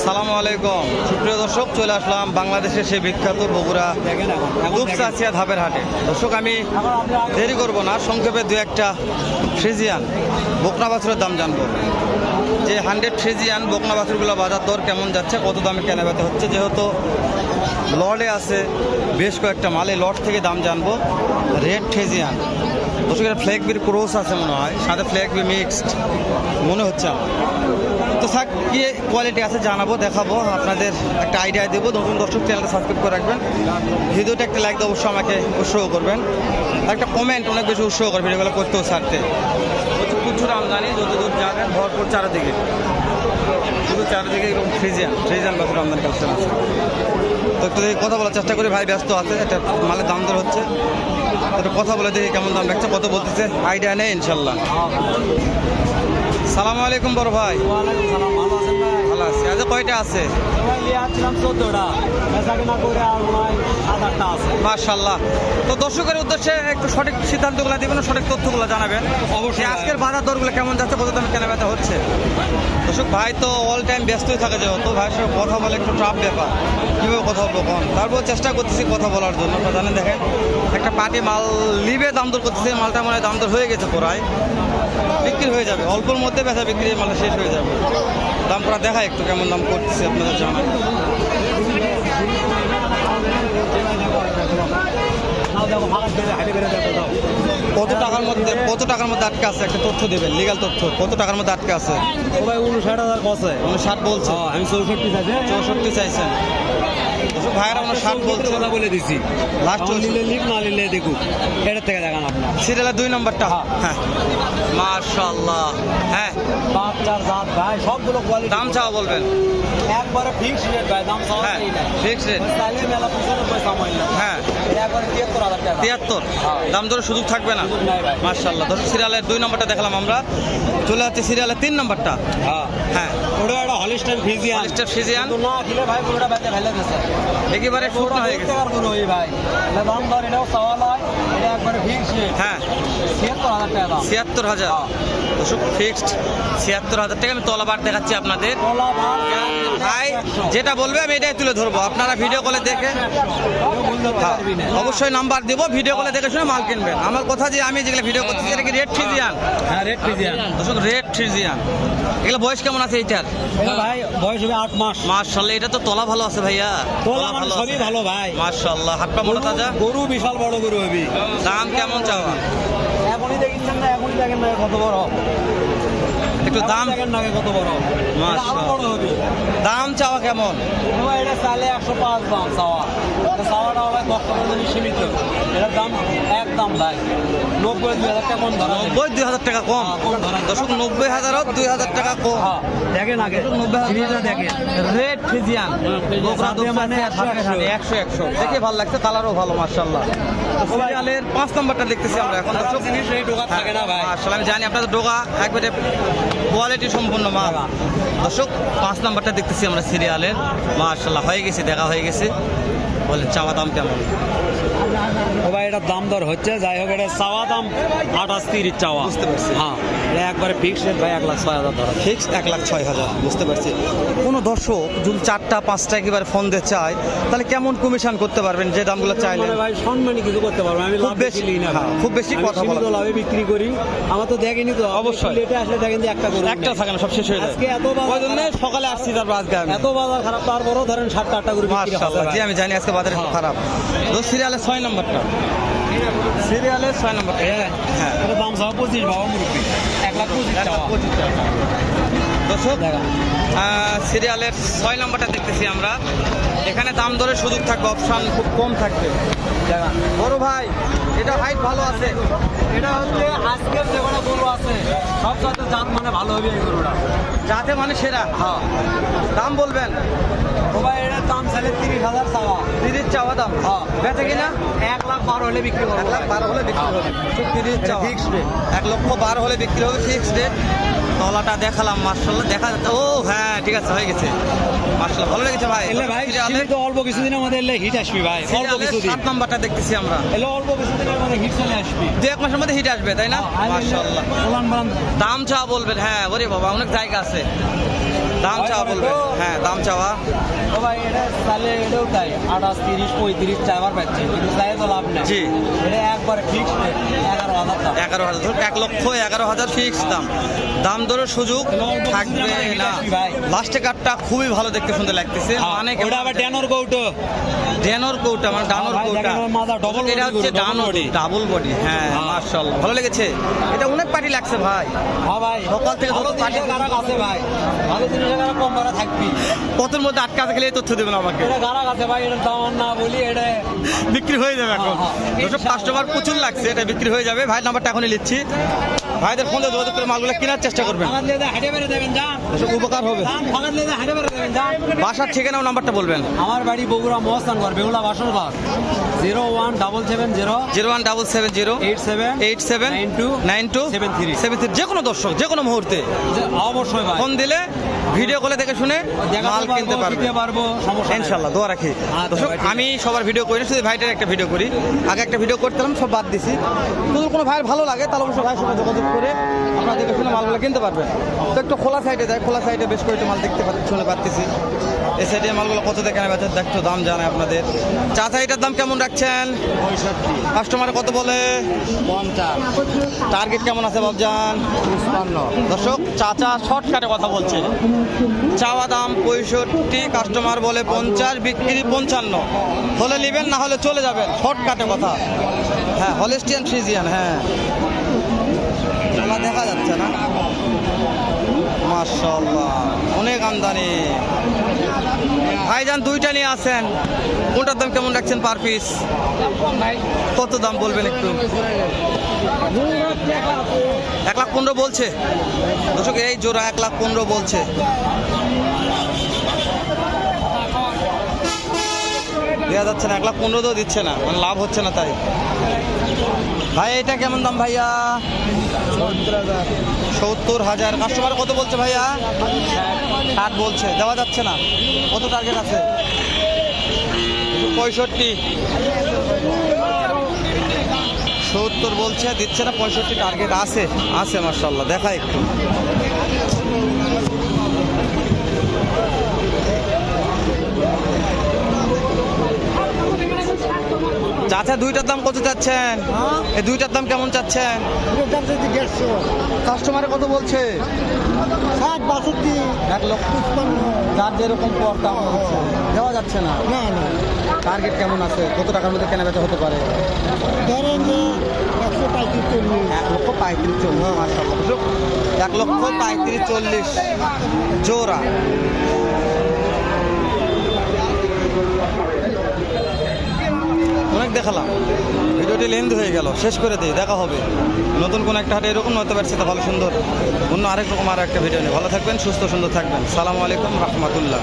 আসসালামু আলাইকুম সুপ্রিয় দর্শক, চলে আসলাম বাংলাদেশের সেই বিখ্যাত বগুড়া দুপচাচিয়া ধাপের হাটে। দর্শক, আমি দেরি করব না, সংক্ষেপে দু একটা ফ্রিজিয়ান বকনা বাছুরের দাম জানবো। যে 100 ফ্রিজিয়ান বকনা বাছুরগুলো বাজার দর কেমন যাচ্ছে, কত দামে কেনা বেচা হচ্ছে। যেহেতু লর্ডে আছে বেশ কয়েকটা মাল, এই লর্ড থেকে দাম জানবো। রেড ফ্রিজিয়ান দর্শক, এটা ফ্ল্যাগ বির ক্রস আছে মনে হয়, সাথে ফ্ল্যাগ বি মিক্সড মনে হচ্ছে আমার। তো থাক, কি কোয়ালিটি আছে জানাবো, দেখাবো, আপনাদের একটা আইডিয়া দেবো। নতুন দর্শক চ্যানেলটা সাবস্ক্রাইব করে রাখবেন, ভিডিওটা একটা লাইক দিয়ে অবশ্যই আমাকে উৎসাহ করবেন, একটা কমেন্ট অনেক বেশি উৎসাহ করবেন এগুলো করতেও ছাড়তে। প্রচুর আমদানি, যতদূর যাবেন ভরপুর চারিদিকে, শুধু চারিদিকে এরকম ফ্রিজিয়ান বাছুর আমদানি কালেকশন আছে। তো একটু দেখি কথা বলার চেষ্টা করি, ভাই ব্যস্ত আছে, একটা মালের দাম দর হচ্ছে, একটু কথা বলে দেখি কেমন দাম রাখছে, কত বলতেছে, আইডিয়া নেই ইনশাল্লাহ। সালামু আলাইকুম বড় ভাই। ভালো আছি। আজ কয়টা আছে? মাশাআল্লাহ। তো দর্শকের উদ্দেশ্যে একটু সঠিক সিদ্ধান্তগুলো দিবেন, সঠিক তথ্যগুলো জানাবেন। অবশ্যই আজকের বাজার দরগুলো কেমন যাচ্ছে, কত দামে কেনা বেচা হচ্ছে। দর্শক, ভাই তো অল টাইম ব্যস্তই থাকে, যেহেতু ভাইয়ের সঙ্গে কথা বলে একটু ট্রাপ ব্যাপার, কীভাবে কথা বলবো কম, তারপর চেষ্টা করতেছি কথা বলার জন্য। জানেন, দেখেন একটা পার্টি মাল লিবে দাম দর করতেছে, মালটা মনে হয় দাম দর হয়ে গেছে, প্রায় বিক্রি হয়ে যাবে, অল্পর মধ্যে বেচা বিক্রি মালটা শেষ হয়ে যাবে। দাম পড়া দেখা একটু কেমন দাম করতেছে আপনাদের জানান। কত টাকার মধ্যে আটকে আছে, একটা তথ্য দেবেন, লিগাল তথ্য, কত টাকার মধ্যে আটকে আছে? 59,000 কছে। 59 বলছে, আমি 64 চাইছি। 64 চাইছেন। ভাইয়েরা 59 বলছে, কথা বলে দিছি। লাস্ট নিলে লিখ, না নিলে দেখুন, এটার থেকে দেখান আপনার সিরিয়ালের 2 নম্বরটা। হ্যাঁ মাশাআল্লাহ। হ্যাঁ, বাচ্চার জাত ভাই, সবগুলো কোয়ালিটি। দাম চাওয়া বলবেন একবারে ফিক্স রেট ভাই, দাম চাওয়া হ্যাঁ নেই না। Fix rate. চাইলে মেলা 95 সামাইল। হ্যাঁ, একবারে 73,000 টাকা। 73 দাম ধরে সুযোগ থাকবে না। মাশাআল্লাহ। দর্শক, সিরিয়ালের 2 নম্বরটা দেখালাম আমরা, চলে যাচ্ছে সিরিয়ালের 3 নম্বরটা। হ্যাঁ, ওটা একটা হলিস্টাইন ফ্রিজিয়ান। ফ্রিজিয়ান না খেলে ভাই পুরোটা বেঁচে ফেলে দিয়েছে। একেবারে শুকনো হয়ে গেছে। ভাই এটা দাম ধর, এটাও চাওয়া নয়, এটা একবারে ফিক্স রেট। হ্যাঁ, 76,000 টাকা দাম। 76,000 দর্শক, ফিক্সড 76,000 টাকা। আমি তলাবার দেখাচ্ছি আপনাদের। ভাই যেটা বলবে আমি এটাই তুলে ধরবো, আপনারা ভিডিও কলে দেখে অবশ্যই নাম্বার দেবো, ভিডিও কলে দেখে শুনে মাল কিনবেন। আমার কথা যে আমি যেগুলো ভিডিও করতেছি এটা কি রেড ফ্রিজিয়ান? হ্যাঁ, রেড ফ্রিজিয়ান। দর্শক, রেড ফ্রিজিয়ান, এগুলো বয়স কেমন আছে এইটার? ভাই বয়স হবে 8 মাস। মাশাআল্লাহ, এটা তো তলা ভালো আছে ভাইয়া, তোলা মানে সবই ভালো ভাই। মাশাআল্লাহ। হাত পা মোটা তাজা, গরু বিশাল বড় গরু হবে। দাম কেমন চাওয়া? এখনই দেখছেন না, এখনই দেখেন না কত বড়, একটু দাম দেখেন না কত বড়, মাশাআল্লাহ। বড় হবে। দাম চাওয়া কেমন? এটা চাইলে 105 দাম চাওয়া, চাওয়াটা হবে 10 টাকার জন্য সীমিত। এটার দাম একদম ভাই 90,000 টাকা কম ধরা। 90,000 টাকা কম। দর্শক, 90,000 2,000 টাকা কম। দেখেন আগে 90,000 দেখেন, রেড ফ্রিজিয়ান মানে 100 দেখে ভালো লাগছে, কালারও ভালো মাশাআল্লাহ। সিরিয়ালের 5 নম্বরটা দেখতেছি আমরা এখন। দর্শক, জিনিস এই ডোকা থাকে না ভাই। মাশাআল্লাহ, আমি জানি আপনাদের ডোকা একবারে কোয়ালিটি সম্পূর্ণ মাল। দর্শক, 5 নম্বরটা দেখতেছি আমরা সিরিয়ালের, মাশাআল্লাহ হয়ে গেছে, দেখা হয়ে গেছে। বলে চাওয়া দাম কেমন? ও ভাই এটার দাম দর হচ্ছে, যাই হোক এটা চাওয়া দাম 28-30 চাওয়া। বুঝতে পারছি। হ্যাঁ, এটা একবারে ফিক্স রেট ভাই, 1,06,000 ধরা। ফিক্স 1,06,000। বুঝতে পারছি। কোনো দর্শক যদি 4টা-5টা একেবারে ফোন দিয়ে চায়, তাহলে কেমন কমিশন করতে পারবেন যে দামগুলো চাইলে? ভাই সম্মানী কিছু করতে পারবো, আমি খুব লাভ বেশি বেশি না, খুব বেশি কথা বলা সীমিত লাভে বিক্রি করি। আমার তো দেখেনি তো, অবশ্যই। লেটে আসলে দেখেন যে একটা গরু একটা থাকে না, সব শেষ হয়ে যায়। আজকে এত বাজার ওই জন্য সকালে আসছি, তারপর আজকে আমি এত বাজার খারাপ, তারপরও ধরেন 7টা-8টা গরু বিক্রি মাশাআল্লাহ। হচ্ছে জি, ভাই। আমি জানি আজকে বাজার একটু খারাপ। তো সিরিয়ালের 6 নম্বরটা, সিরিয়ালের 6 নম্বরটা। হ্যাঁ, এটা দাম চাওয়া 25 বাবা মুরব্বী, 1,25,000 চাওয়া। দর্শক, সিরিয়ালের 6 নম্বরটা দেখতেছি আমরা। এখানে দাম দরে সুযোগ থাকবে, অপশন খুব কম থাকবে। বড় ভাই, এটা হাইট ভালো আছে। এটা হচ্ছে আজকের যে কোনো গরু আছে সব সাথে জাত মানে ভালো হবে এই গরুটা, যাতে মানে সেরা। হ্যাঁ। দাম বলবেন? ও ভাই এটার দাম চাইলে 30,000 চাওয়া। 30 চাওয়া দাম। হ্যাঁ। বেচে কিনা 1,12,000 হলে বিক্রি করবো। 1,12,000 হলে বিক্রি হবে। 30 চাওয়া ফিক্সড রেট। 1,12,000 হলে বিক্রি হবে, ফিক্সড রেট। তলাটা দেখালাম, মাশাআল্লাহ দেখা যাচ্ছে। ও হ্যাঁ, ঠিক আছে, হয়ে গেছে মাশাআল্লাহ, ভালো লেগেছে ভাই। এলে ভাই সীমিত অল্প কিছুদিনের মধ্যে এলে হিট আসবি ভাই, অল্প কিছুদিন। 7 নম্বরটা দেখতেছি আমরা, এলে অল্প কিছুদিনের মধ্যে হিট চলে আসবি, 2-1 মাসের মধ্যে হিট আসবে, তাই না? মাশাআল্লাহ। দাম চা বলবেন? হ্যাঁ, ওরে বাবা, অনেক জায়গা আছে। দাম চাওয়া বলবেন, হ্যাঁ দাম চাওয়া ও ভাই এটা তাহলে এটাও তাই 28, 30, 35 চাইবার পাচ্ছে, কিন্তু তাই তো লাভ নেই। জি। এটা একবার ফিক্সড 11,000 টাকা। 11,000, ধরুন 1,11,000 ফিক্স দাম। দাম দরের সুযোগ থাকবে না। লাস্টে কাঠটা খুবই ভালো, দেখতে সুন্দর লাগতেছে। মানে ওটা আবার ড্যানোর কৌটো, ড্যানোর কৌটা, মানে ডানোর ভাই, কৌটা, দেখেন ওর মাথা double এটা body হচ্ছে করে, double ডানোর body। Double body. হ্যাঁ মাশাআল্লাহ, ভালো লেগেছে। এটা অনেক পার্টি লাগছে ভাই। হ্যাঁ ভাই, সকাল থেকে ভালো যত পার্টি, জিনিসের গারাক আছে ভাই, ভালো জিনিসের গারাক কম ভাড়া থাকবি। কতর মধ্যে আটকা গেলে এই তথ্য দেবেন আমাকে। এটা গারাক আছে ভাই, এটার দাম আর না বলি, এটা বিক্রি হয়ে যাবে এখন। হ্যাঁ, যেসব কাস্টমার প্রচুর লাগছে, এটা বিক্রি হয়ে যাবে। ভাই নাম্বারটা এখনই নিচ্ছি, ভাইদের ফোনে যোগাযোগ করে মালগুলো কেনার চেষ্টা করবেন, ফাঁকাত লেদা হাটে বেড়ে দেবেন যান, এসব উপকার হবে। ফাঁকাত লেদা হাটে বেড়ে দেবেন যান। বাসার ঠিকানা ও নাম্বারটা বলবেন। আমার বাড়ি বগুড়া মহস্থানগর, বেহুলা বাসনঘর, 0177 0177 87 92 73। যে কোনো দর্শক যে কোনো মুহূর্তে অবশ্যই ভাই ফোন দিলে ভিডিও কলে দেখে শুনে দেখাতে মাল কিনতে পারবো, পারবে দিতে পারবো, সমস্যা নেই। ইনশাল্লাহ। দোয়া রাখি। দর্শক ভাই, ঠিক আমি সবার ভিডিও করি না, শুধু ভাইটার একটা ভিডিও করি। আগে একটা ভিডিও করতাম, সব বাদ দিছি। যদি কোনো ভাইয়ের ভালো লাগে তাহলে অবশ্যই ভাইয়ের সঙ্গে যোগাযোগ করে আপনারা দেখে শুনে মালগুলো কিনতে পারবেন। তো একটু খোলা সাইডে যায়, খোলা সাইডে বেশ কয়েকটা মাল দেখতে শুনে পাচ্ছি। এই সাইডে মালগুলো কত থেকে কেনা বেচেন দেখতো, দাম জানায় আপনাদের। চাচা এটার দাম কেমন রাখছেন? 65, কাস্টমার কত বলে? 50, টার্গেট কেমন আছে বাবজান? 55, দর্শক চাচা শর্টকাটে কথা বলছে। চাওয়া দাম 65, কাস্টমার বলে 50, বিক্রি 55। হলে নেবেন, না হলে চলে যাবেন, শর্টকাটে কথা। হ্যাঁ হলিস্টিয়ান ফ্রিজিয়ান, হ্যাঁ এগুলা দেখা যাচ্ছে না। মাশাআল্লাহ অনেক আমদানি। ভাইজান দুইটা নিয়ে আসেন, কোনটার দাম কেমন রাখছেন পার পিস? কত দাম বলবেন একটু? 1,15,000 বলছে দর্শক, এই জোড়া 1,15,000 বলছে। দেওয়া যাচ্ছে না, 1,15,000 দিচ্ছে না, মানে লাভ হচ্ছে না তাই। ভাই এটা কেমন দাম ভাইয়া? 70,000। কাস্টমার কত বলছে ভাইয়া? 60 বলছে, দেওয়া যাচ্ছে না। কত টার্গেট আছে? 65, 70 বলছে, দিচ্ছে না। 65 টার্গেট আছে, আছে মাশাআল্লাহ। দেখা একটু চাচা দুইটার দাম কত চাচ্ছেন? এই দুইটার দাম কেমন চাচ্ছেন? কাস্টমারে কত বলছে? 60, 62, 1,55,000। যার যেরকম পর দাম হচ্ছে, দেওয়া যাচ্ছে না। না না, টার্গেট কেমন আছে? কত টাকার মধ্যে কেনা বেচা হতে পারে? ধরেন যে 135, 1,35,000, মাশাআল্লাহ। 1,35,000 জোড়া। অনেক দেখালাম, ভিডিওটি লেন্থ হয়ে গেল, শেষ করে দিই। দেখা হবে নতুন কোন একটা হাটে, এরকম হতে পারছে ভালো সুন্দর অন্য আরেক রকম আর একটা ভিডিও নিয়ে। ভালো থাকবেন, সুস্থ সুন্দর থাকবেন। সালামু আলাইকুম রহমতুল্লাহ।